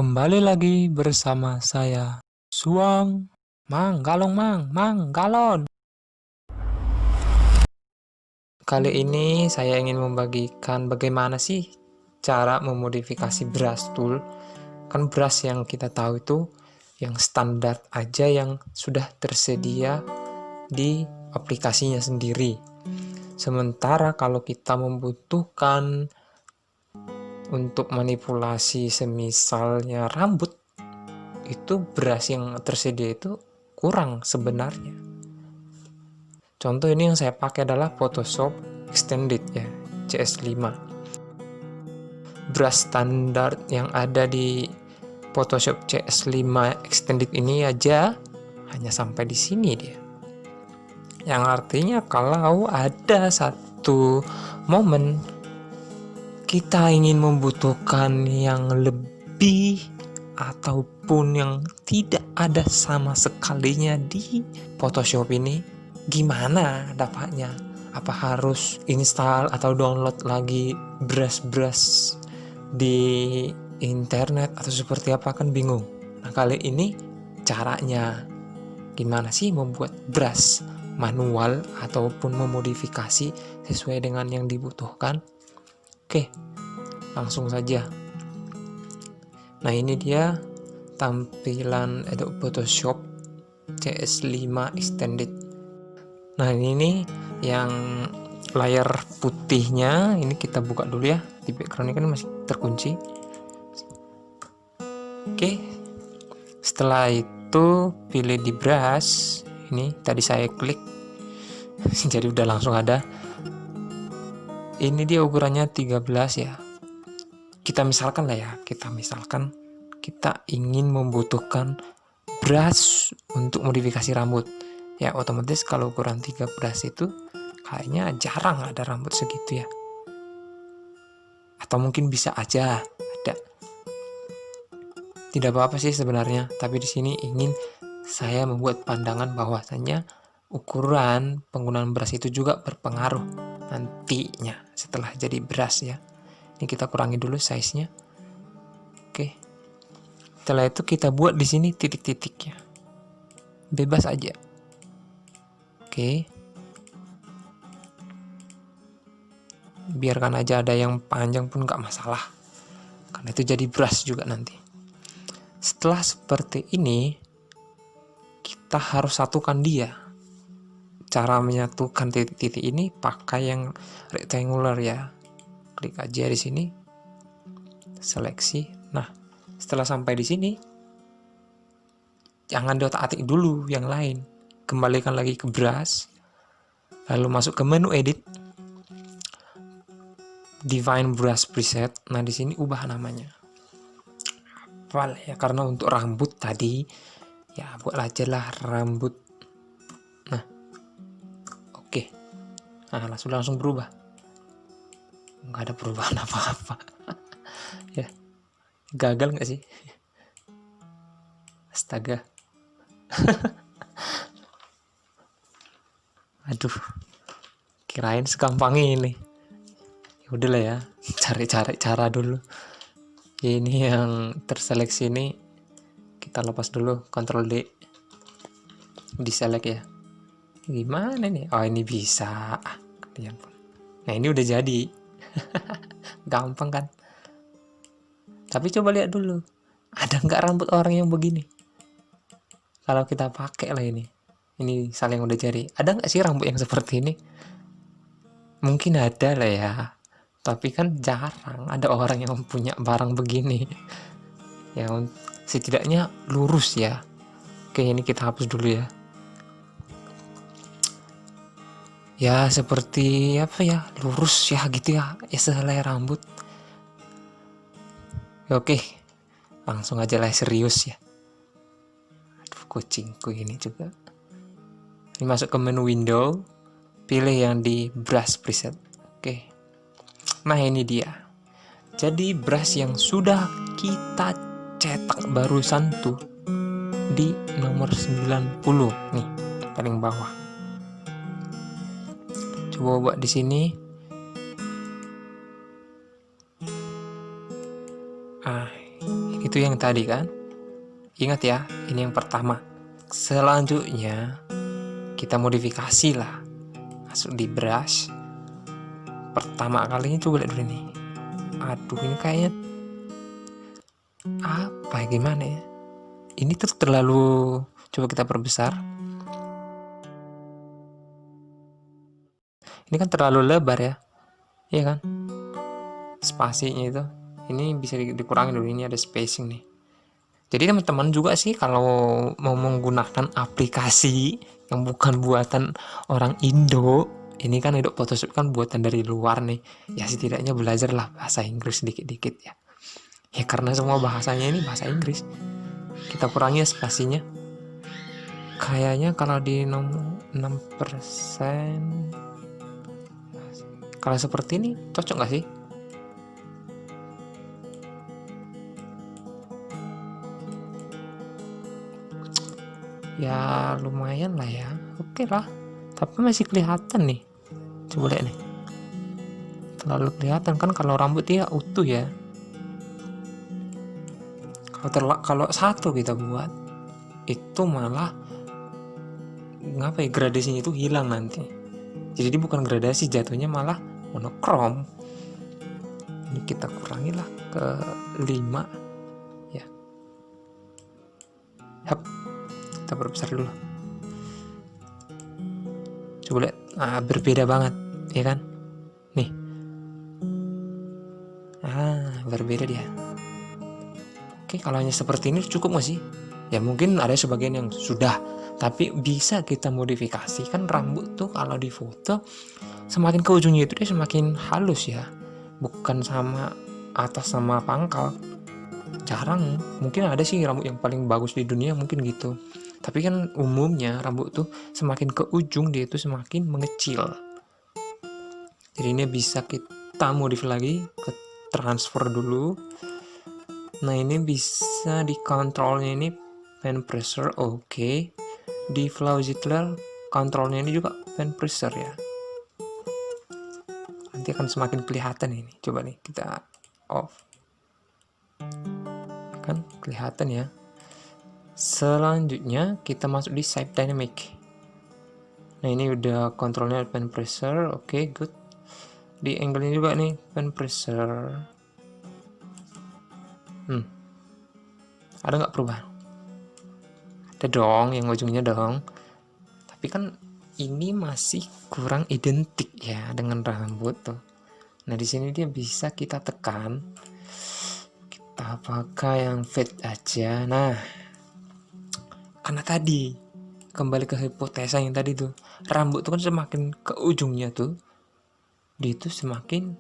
Kembali lagi bersama saya, Suang. Mang, galong mang, galon. Kali ini saya ingin membagikan bagaimana sih cara memodifikasi brush tool. Kan brush yang kita tahu itu yang standar aja yang sudah tersedia di aplikasinya sendiri. Sementara kalau kita membutuhkan untuk manipulasi semisalnya rambut, itu brush yang tersedia itu kurang sebenarnya. Contoh ini yang saya pakai adalah Photoshop Extended ya, CS5. Brush standar yang ada di Photoshop CS5 Extended ini aja hanya sampai di sini dia. Yang artinya kalau ada satu momen kita ingin membutuhkan yang lebih ataupun yang tidak ada sama sekalinya di Photoshop ini, gimana dapatnya? Apa harus install atau download lagi brush-brush di internet atau seperti apa, kan bingung. Nah, kali ini caranya gimana sih membuat brush manual ataupun memodifikasi sesuai dengan yang dibutuhkan. Oke, langsung saja. Nah, ini dia tampilan Adobe Photoshop CS5 Extended. Nah, ini yang layar putihnya, ini kita buka dulu ya. Di background ini kan masih terkunci. Oke, setelah itu pilih di brush. Ini tadi saya klik, jadi udah langsung ada. Ini dia ukurannya 13 ya. Kita misalkan kita ingin membutuhkan brush untuk modifikasi rambut. Ya otomatis kalau ukuran 13 itu kayaknya jarang ada rambut segitu ya. Atau mungkin bisa aja ada. Tidak apa-apa sih sebenarnya, tapi di sini ingin saya membuat pandangan bahwasannya ukuran penggunaan brush itu juga berpengaruh nantinya setelah jadi brush ya. Ini kita kurangi dulu size-nya. Oke. Setelah itu kita buat di sini titik-titiknya. Bebas aja. Oke. Biarkan aja ada yang panjang pun nggak masalah. Karena itu jadi brush juga nanti. Setelah seperti ini, kita harus satukan dia. Cara menyatukan titik-titik ini pakai yang rectangular ya. Klik aja di sini. Seleksi. Nah, setelah sampai di sini, jangan diotak-atik dulu yang lain. Kembalikan lagi ke brush. Lalu masuk ke menu edit. Define brush preset. Nah, di sini ubah namanya. Apa ya? Karena untuk rambut tadi, ya buatlah aja lah rambut. Nah, oke. Nah, langsung berubah. Nggak ada perubahan apa-apa. Ya, gagal nggak sih? Astaga. Aduh, kirain segampang ini. Ya udahlah ya, cari-cari cara dulu. Ini yang terseleksi ini kita lepas dulu, Ctrl D, diselect ya. Gimana nih? Oh, ini bisa. Nah, ini udah jadi. Gampang kan? Tapi coba lihat dulu, ada nggak rambut orang yang begini? Kalau kita pakai lah ini misal yang udah jadi, ada nggak sih rambut yang seperti ini? Mungkin ada lah ya, tapi kan jarang ada orang yang punya barang begini. Ya setidaknya lurus ya. Oke, ini kita hapus dulu ya. Ya seperti apa ya, lurus ya gitu ya, sehelai rambut. Oke, langsung aja lah serius ya. Aduh, kucingku ini juga. Ini masuk ke menu window, pilih yang di brush preset. Oke. Nah, ini dia. Jadi brush yang sudah kita cetak barusan tuh di nomor 90 nih, paling bawah. Coba buat di sini. Ini Itu yang tadi kan. Ingat ya, ini yang pertama. Selanjutnya kita modifikasi lah. Masuk di brush. Pertama kalinya coba lihat dulu nih. Aduh, ini kayaknya apa ya, gimana ya? Ini tuh terlalu, coba kita perbesar. Ini kan terlalu lebar ya. Iya kan? Spasinya itu. Ini bisa dikurangi dulu, ini ada spacing nih. Jadi teman-teman juga sih kalau mau menggunakan aplikasi yang bukan buatan orang Indo, ini kan Adobe Photoshop kan buatan dari luar nih. Ya setidaknya belajarlah bahasa Inggris dikit-dikit ya. Ya karena semua bahasanya ini bahasa Inggris. Kita kurangi spasinya. Kayaknya kalau di nomor 6%, kalau seperti ini cocok nggak sih? Ya lumayan lah ya, oke lah. Tapi masih kelihatan nih. Coba lihat nih. Terlalu kelihatan kan kalau rambut dia utuh ya. Kalau satu kita buat itu malah ngapa ya, gradasinya itu hilang nanti. Jadi dia bukan gradasi, jatuhnya malah monokrom. Ini kita kurangilah ke 5 ya. Hap. Kita perbesar dulu. Coba lihat, berbeda banget, ya kan? Nih, berbeda dia. Oke, kalau hanya seperti ini cukup nggak sih? Ya mungkin ada sebagian yang sudah, tapi bisa kita modifikasi. Kan rambut tuh kalau di foto semakin ke ujungnya itu dia semakin halus ya, bukan sama atas sama pangkal. Jarang, mungkin ada sih rambut yang paling bagus di dunia mungkin gitu. Tapi kan umumnya rambut tuh semakin ke ujung dia itu semakin mengecil. Jadi ini bisa kita modif lagi, ke transfer dulu. Nah ini bisa di kontrolnya ini pen pressure, oke. Di flow Ziegler kontrolnya ini juga pen pressure ya. Nanti akan semakin kelihatan ini. Coba nih kita off. Kan kelihatan ya. Selanjutnya kita masuk di Shape Dynamic. Nah ini udah kontrolnya pen pressure, oke, good. Di angle-nya juga nih pen pressure. Ada nggak perubahan? Ada dong, yang ujungnya dong. Tapi kan ini masih kurang identik ya dengan rambut tuh. Nah di sini dia bisa kita tekan. Kita pakai yang fade aja. Nah, karena tadi kembali ke hipotesa yang tadi tuh, rambut tuh kan semakin ke ujungnya tuh, dia tuh semakin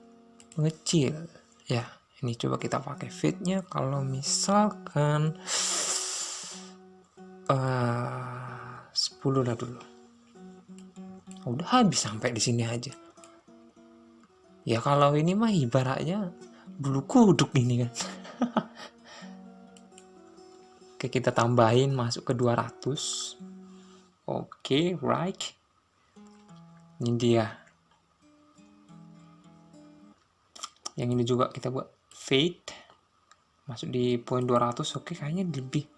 mengecil ya. Ini coba kita pakai fade-nya. Kalau misalkan 10 lah dulu. Udah habis sampai di sini aja. Ya kalau ini mah ibaratnya bulu kuduk ini kan. Oke, kita tambahin masuk ke 200. Oke, right. Ini dia. Yang ini juga kita buat fade. Masuk di poin 200. Oke, kayaknya lebih,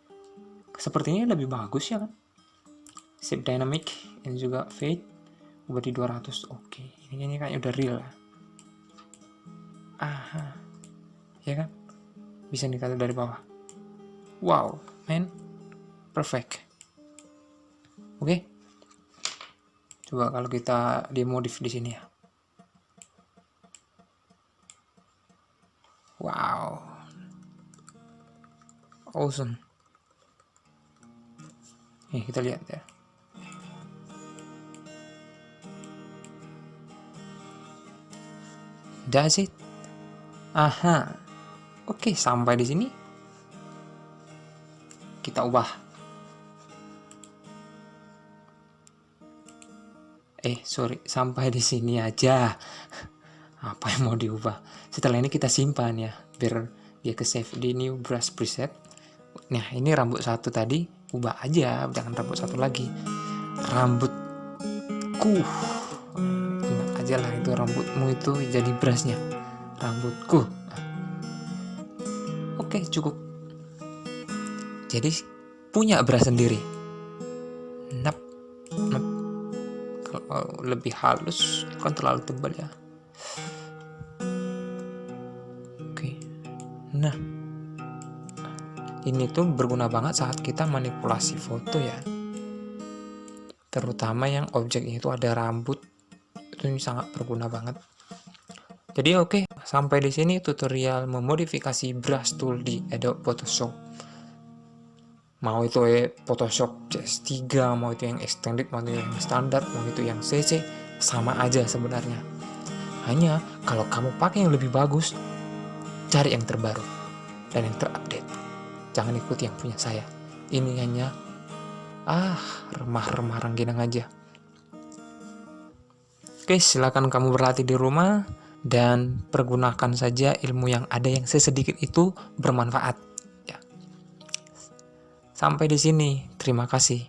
sepertinya lebih bagus ya kan. Shape Dynamic. Ini juga fade. Buat di 200. Oke, ini kayaknya udah real lah. Ya kan? Bisa dikatakan dari bawah. Wow, man. Perfect. Oke. Coba kalau kita dimodif di sini ya. Wow. Awesome. Nih, kita lihat ya. Does it? Oke, sampai di sini. Kita ubah. Sampai di sini aja. Apa yang mau diubah? Setelah ini kita simpan ya, biar dia ke save di new brush preset. Nah, ini rambut satu tadi, ubah aja, jangan rambut satu lagi. Rambutku. Ingat aja lah itu rambutmu itu jadi brushnya. Rambutku. Oke, cukup. Jadi punya beras sendiri. Nap, nap. Kalau lebih halus kan terlalu tebal ya. Oke. Nah, ini tuh berguna banget saat kita manipulasi foto ya. Terutama yang objeknya itu ada rambut. Itu sangat berguna banget. Jadi oke, sampai di sini tutorial memodifikasi brush tool di Adobe Photoshop. Mau itu Photoshop CS3, mau itu yang extended, mau itu yang standar, mau itu yang CC, sama aja sebenarnya. Hanya kalau kamu pakai yang lebih bagus, cari yang terbaru dan yang terupdate. Jangan ikuti yang punya saya. Ini hanya remah-remah rengginang aja. Oke, silakan kamu berlatih di rumah dan pergunakan saja ilmu yang ada yang sesedikit itu bermanfaat. Ya. Sampai di sini, terima kasih.